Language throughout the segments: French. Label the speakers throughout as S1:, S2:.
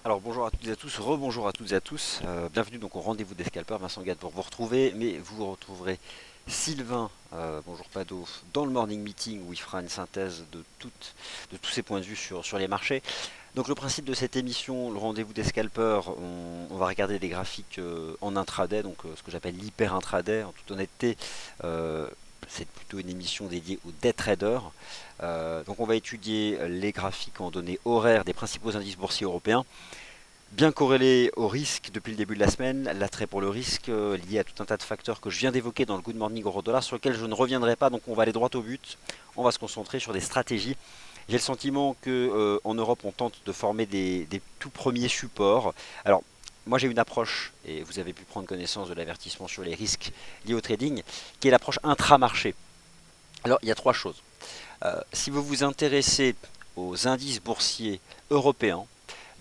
S1: Alors bonjour à toutes et à tous, rebonjour à toutes et à tous, bienvenue donc au rendez-vous des scalpers, Vincent Gade pour vous retrouver, mais vous retrouverez Sylvain, bonjour Pado, dans le morning meeting où il fera une synthèse de tous ses points de vue sur les marchés. Donc le principe de cette émission, le rendez-vous des scalpers, on va regarder des graphiques en intraday, donc ce que j'appelle l'hyper intraday, en toute honnêteté. C'est plutôt une émission dédiée aux day traders. Donc on va étudier les graphiques en données horaires des principaux indices boursiers européens, bien corrélé au risque depuis le début de la semaine, l'attrait pour le risque lié à tout un tas de facteurs que je viens d'évoquer dans le Good Morning Euro Dollar sur lesquels je ne reviendrai pas, donc on va aller droit au but, on va se concentrer sur des stratégies. J'ai le sentiment que en Europe on tente de former des tout premiers supports. Alors moi j'ai une approche, et vous avez pu prendre connaissance de l'avertissement sur les risques liés au trading, qui est l'approche intramarché. Alors il y a trois choses. Si vous vous intéressez aux indices boursiers européens,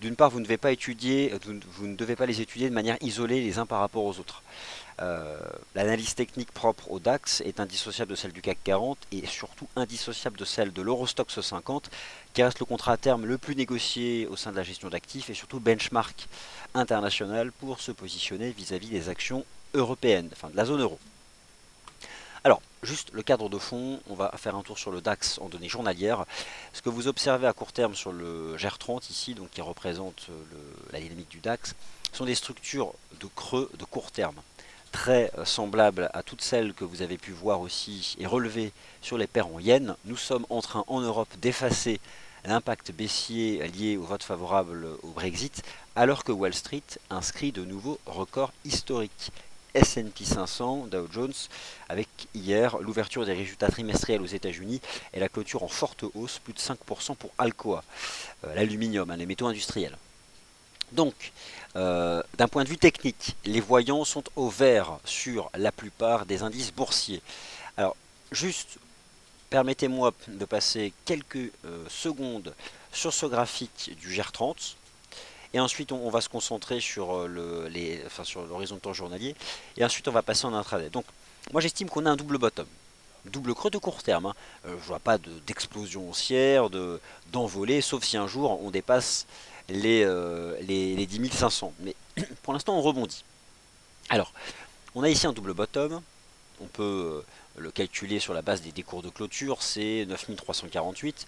S1: d'une part, vous ne devez pas les étudier de manière isolée les uns par rapport aux autres. L'analyse technique propre au DAX est indissociable de celle du CAC 40 et surtout indissociable de celle de l'Eurostoxx 50, qui reste le contrat à terme le plus négocié au sein de la gestion d'actifs et surtout benchmark international pour se positionner vis-à-vis des actions européennes, enfin de la zone euro. Alors, juste le cadre de fond, on va faire un tour sur le DAX en données journalières. Ce que vous observez à court terme sur le GR30 ici, donc qui représente la dynamique du DAX, sont des structures de creux de court terme, très semblables à toutes celles que vous avez pu voir aussi et relever sur les paires en yens. Nous sommes en train en Europe d'effacer l'impact baissier lié au vote favorable au Brexit, alors que Wall Street inscrit de nouveaux records historiques. S&P 500, Dow Jones, avec hier l'ouverture des résultats trimestriels aux États-Unis et la clôture en forte hausse, plus de 5% pour Alcoa, l'aluminium, les métaux industriels. Donc, d'un point de vue technique, les voyants sont au vert sur la plupart des indices boursiers. Alors, juste, permettez-moi de passer quelques secondes sur ce graphique du GR30. Et ensuite, on va se concentrer sur sur l'horizon de temps journalier. Et ensuite, on va passer en intraday. Donc, moi, j'estime qu'on a un double bottom. Double creux de court terme. Je ne vois pas d'explosion haussière, d'envolée, sauf si un jour, on dépasse les 10 500. Mais pour l'instant, on rebondit. Alors, on a ici un double bottom. On peut le calculer sur la base des cours de clôture. C'est 9 348.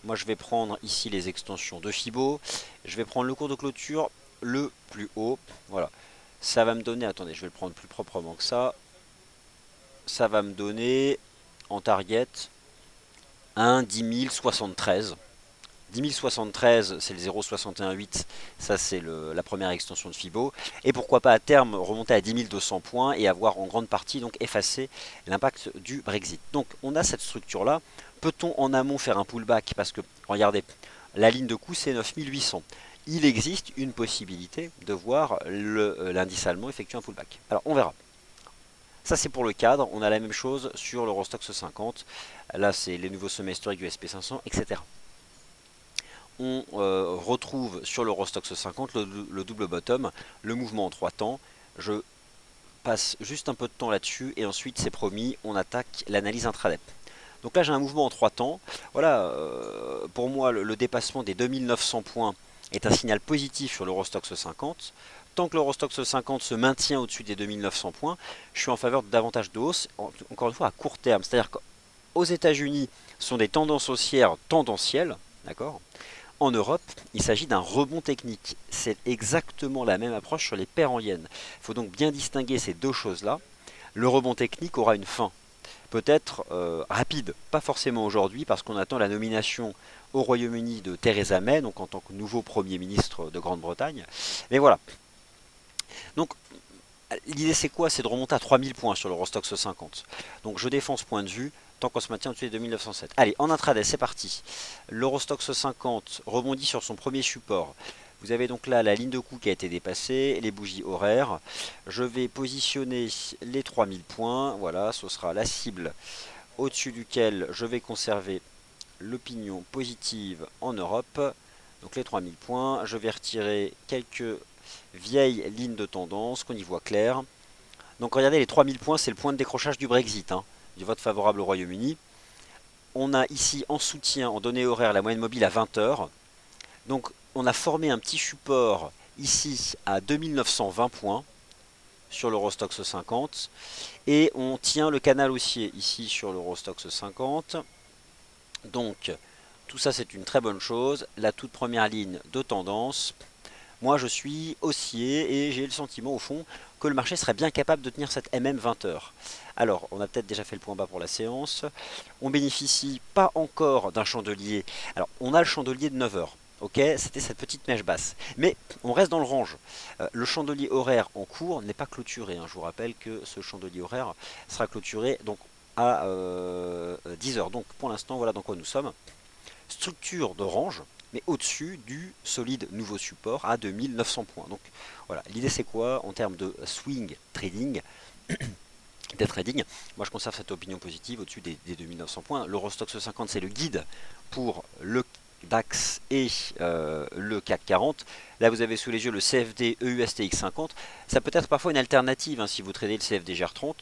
S1: Moi, je vais prendre ici les extensions de Fibo. Je vais prendre le cours de clôture le plus haut. Voilà. Ça va me donner, attendez, je vais le prendre plus proprement que ça. Ça va me donner en target un 10 073. 10 073, c'est le 0,618, ça c'est la première extension de Fibo. Et pourquoi pas à terme remonter à 10 200 points et avoir en grande partie donc effacé l'impact du Brexit. Donc on a cette structure-là. Peut-on en amont faire un pullback? Parce que, regardez, la ligne de coup c'est 9 800. Il existe une possibilité de voir l'indice allemand effectuer un pullback. Alors on verra. Ça c'est pour le cadre, on a la même chose sur l'Eurostoxx 50. Là c'est les nouveaux sommets historiques du SP500, etc. On retrouve sur l'Eurostoxx 50 le double bottom, le mouvement en 3 temps. Je passe juste un peu de temps là-dessus et ensuite c'est promis, on attaque l'analyse intraday. Donc là j'ai un mouvement en 3 temps. Voilà, pour moi le dépassement des 2900 points est un signal positif sur l'Eurostoxx 50. Tant que l'Eurostoxx 50 se maintient au-dessus des 2900 points, je suis en faveur de davantage de hausse, encore une fois à court terme. C'est-à-dire qu'aux États-Unis, ce sont des tendances haussières tendancielles, d'accord. En Europe, il s'agit d'un rebond technique. C'est exactement la même approche sur les paires en yens. Il faut donc bien distinguer ces deux choses-là. Le rebond technique aura une fin. Peut-être rapide, pas forcément aujourd'hui, parce qu'on attend la nomination au Royaume-Uni de Theresa May, donc en tant que nouveau Premier ministre de Grande-Bretagne. Mais voilà. Donc, l'idée c'est quoi? C'est de remonter à 3000 points sur l'Eurostoxx 50. Donc je défends ce point de vue tant qu'on se maintient au-dessus des 2907. Allez, en intraday, c'est parti. L'Eurostoxx 50 rebondit sur son premier support. Vous avez donc là la ligne de coup qui a été dépassée, les bougies horaires. Je vais positionner les 3000 points. Voilà, ce sera la cible au-dessus duquel je vais conserver l'opinion positive en Europe. Donc les 3000 points. Je vais retirer quelques vieilles lignes de tendance qu'on y voit clair. Donc regardez, les 3000 points, c'est le point de décrochage du Brexit, du vote favorable au Royaume-Uni. On a ici en soutien, en données horaires, la moyenne mobile à 20 heures. Donc on a formé un petit support ici à 2920 points sur l'Eurostoxx 50 et on tient le canal haussier ici sur l'Eurostoxx 50. Donc tout ça c'est une très bonne chose. La toute première ligne de tendance, moi je suis haussier et j'ai le sentiment au fond que le marché serait bien capable de tenir cette MM 20 heures. Alors on a peut-être déjà fait le point bas pour la séance. On bénéficie pas encore d'un chandelier. Alors on a le chandelier de 9 heures. Ok, c'était cette petite mèche basse. Mais on reste dans le range. Le chandelier horaire en cours n'est pas clôturé, hein. Je vous rappelle que ce chandelier horaire sera clôturé donc à 10 heures. Donc pour l'instant, voilà dans quoi nous sommes. Structure de range, mais au-dessus du solide nouveau support à 2900 points. Donc voilà, l'idée c'est quoi en termes de swing trading? Des trading, moi je conserve cette opinion positive au-dessus des 2900 points. L'Eurostoxx 50 c'est le guide pour le DAX et le CAC 40. Là vous avez sous les yeux le CFD EUSTX 50. Ça peut être parfois une alternative hein, si vous tradez le CFD GR30.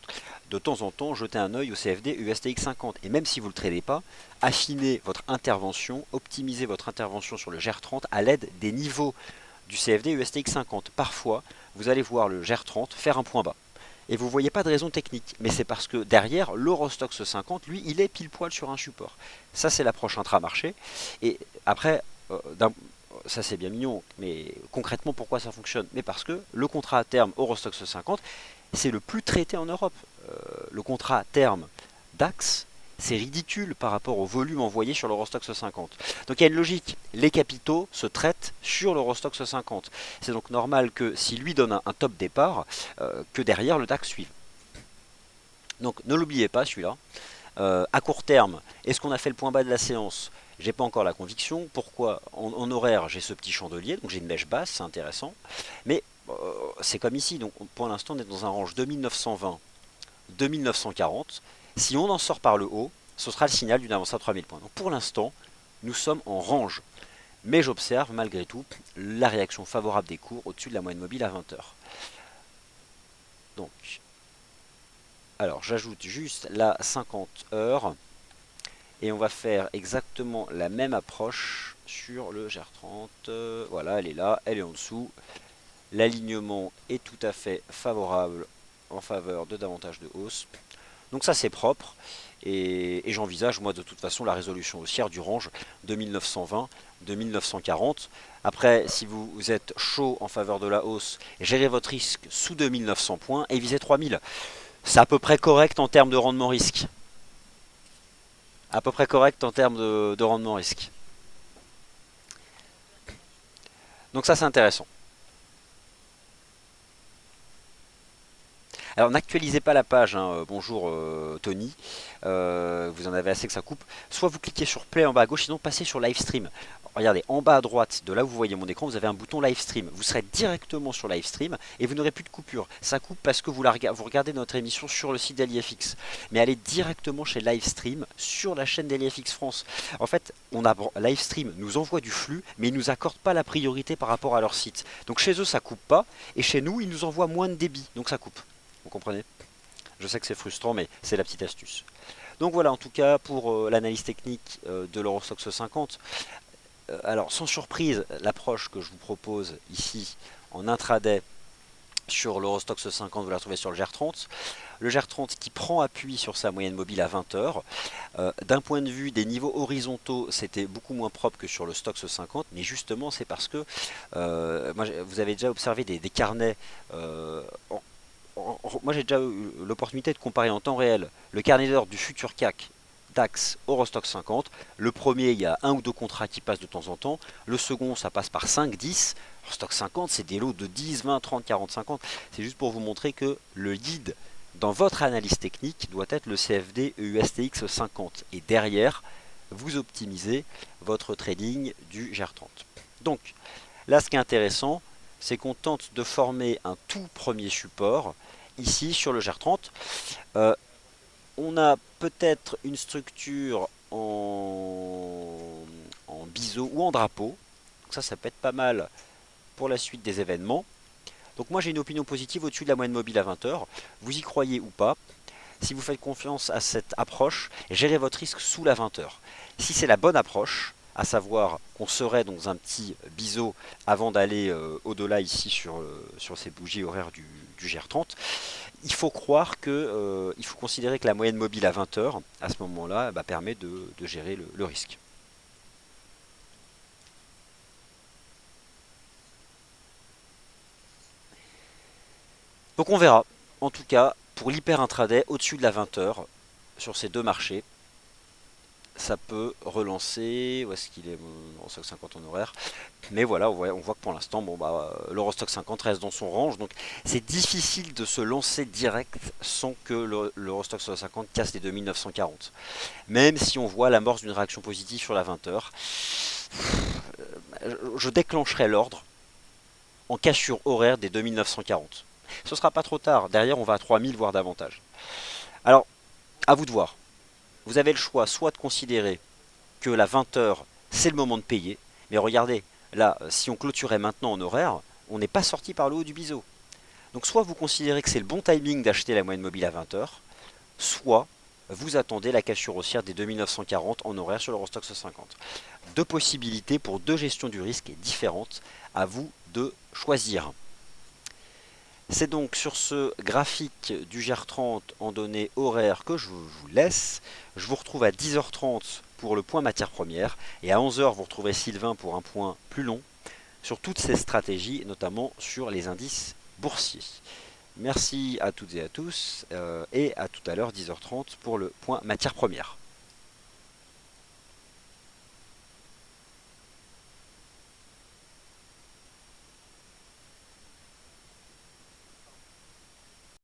S1: De temps en temps, jetez un œil au CFD EUSTX 50. Et même si vous ne le tradez pas, affinez votre intervention, optimisez votre intervention sur le GR30 à l'aide des niveaux du CFD EUSTX 50. Parfois, vous allez voir le GR30 faire un point bas. Et vous ne voyez pas de raison technique, mais c'est parce que derrière, l'Eurostoxx 50, lui, il est pile poil sur un support. Ça, c'est l'approche intramarché. Et après, ça c'est bien mignon, mais concrètement, pourquoi ça fonctionne? Mais parce que le contrat à terme Eurostoxx 50, c'est le plus traité en Europe. Le contrat à terme DAX, c'est ridicule par rapport au volume envoyé sur l'Eurostoxx 50. Donc il y a une logique, les capitaux se traitent sur l'Eurostoxx 50. C'est donc normal que si lui donne un top départ, que derrière le DAX suive. Donc ne l'oubliez pas celui-là. À court terme, est-ce qu'on a fait le point bas de la séance? J'ai pas encore la conviction. Pourquoi? En horaire, j'ai ce petit chandelier, donc j'ai une mèche basse, c'est intéressant. Mais c'est comme ici, donc pour l'instant on est dans un range 2920, 2940. Si on en sort par le haut, ce sera le signal d'une avancée à 3000 points. Donc pour l'instant, nous sommes en range. Mais j'observe malgré tout la réaction favorable des cours au-dessus de la moyenne mobile à 20 heures. Donc, alors j'ajoute juste la 50 heures. Et on va faire exactement la même approche sur le GR30. Voilà, elle est là, elle est en dessous. L'alignement est tout à fait favorable en faveur de davantage de hausse. Donc ça c'est propre. Et j'envisage moi de toute façon la résolution haussière du range 2920-2940. Après, si vous êtes chaud en faveur de la hausse, gérez votre risque sous 2900 points et visez 3000. C'est à peu près correct en termes de rendement risque. À peu près correct en termes de rendement risque. Donc ça c'est intéressant. Alors n'actualisez pas la page, hein. Bonjour Tony, vous en avez assez que ça coupe. Soit vous cliquez sur play en bas à gauche, sinon passez sur live stream. Regardez, en bas à droite, de là où vous voyez mon écran, vous avez un bouton live stream. Vous serez directement sur live stream et vous n'aurez plus de coupure. Ça coupe parce que vous regardez notre émission sur le site d'LiFX. Mais allez directement chez live stream sur la chaîne d'LiFX France. En fait, live stream nous envoie du flux, mais ils ne nous accordent pas la priorité par rapport à leur site. Donc chez eux, ça coupe pas, et chez nous, ils nous envoient moins de débit, donc ça coupe. Vous comprenez? Je sais que c'est frustrant, mais c'est la petite astuce. Donc voilà, en tout cas, pour l'analyse technique de l'Eurostoxx 50. Alors, sans surprise, l'approche que je vous propose ici en intraday sur l'Eurostoxx 50, vous la retrouvez sur le GR30. Le GR30 qui prend appui sur sa moyenne mobile à 20 heures. D'un point de vue des niveaux horizontaux, c'était beaucoup moins propre que sur le Stoxx 50, mais justement, c'est parce que vous avez déjà observé des carnets moi j'ai déjà eu l'opportunité de comparer en temps réel le carnet d'ordre du futur CAC DAX Eurostoxx 50. Le premier, il y a un ou deux contrats qui passent de temps en temps. Le second, ça passe par 5, 10. Eurostoxx 50, c'est des lots de 10, 20, 30, 40, 50. C'est juste pour vous montrer que le lead dans votre analyse technique doit être le CFD EUSTX 50. Et derrière, vous optimisez votre trading du GR30. Donc, là, ce qui est intéressant, c'est qu'on tente de former un tout premier support ici sur le GR30. On a peut-être une structure en biseau ou en drapeau. Donc ça peut être pas mal pour la suite des événements. Donc moi j'ai une opinion positive au-dessus de la moyenne mobile à 20 heures. Vous y croyez ou pas? Si vous faites confiance à cette approche, gérez votre risque sous la 20 heures. Si c'est la bonne approche, à savoir qu'on serait dans un petit biseau avant d'aller au-delà ici sur ces bougies horaires du GR30. Il faut croire que, il faut considérer que la moyenne mobile à 20 heures, à ce moment-là, bah, permet de gérer le risque. Donc on verra. En tout cas, pour l'hyper intraday, au-dessus de la 20 heures, sur ces deux marchés, ça peut relancer. Où est-ce qu'il est, l'Eurostock 50 en horaire? Mais voilà, on voit que pour l'instant, bon, bah, l'Eurostock 50 reste dans son range. Donc c'est difficile de se lancer direct sans que l'Eurostock 50 casse les 2940. Même si on voit l'amorce d'une réaction positive sur la 20 heures, je déclencherai l'ordre en cassure horaire des 2940. Ce sera pas trop tard. Derrière, on va à 3000 voire davantage. Alors, à vous de voir. Vous avez le choix soit de considérer que la 20 heures, c'est le moment de payer. Mais regardez, là, si on clôturait maintenant en horaire, on n'est pas sorti par le haut du biseau. Donc soit vous considérez que c'est le bon timing d'acheter la moyenne mobile à 20 heures, soit vous attendez la cassure haussière des 2940 en horaire sur l'Eurostoxx 50. Deux possibilités pour deux gestions du risque différentes, à vous de choisir. C'est donc sur ce graphique du GR30 en données horaires que je vous laisse. Je vous retrouve à 10h30 pour le point matière première et à 11h vous retrouverez Sylvain pour un point plus long sur toutes ces stratégies, notamment sur les indices boursiers. Merci à toutes et à tous et à tout à l'heure 10h30 pour le point matière première.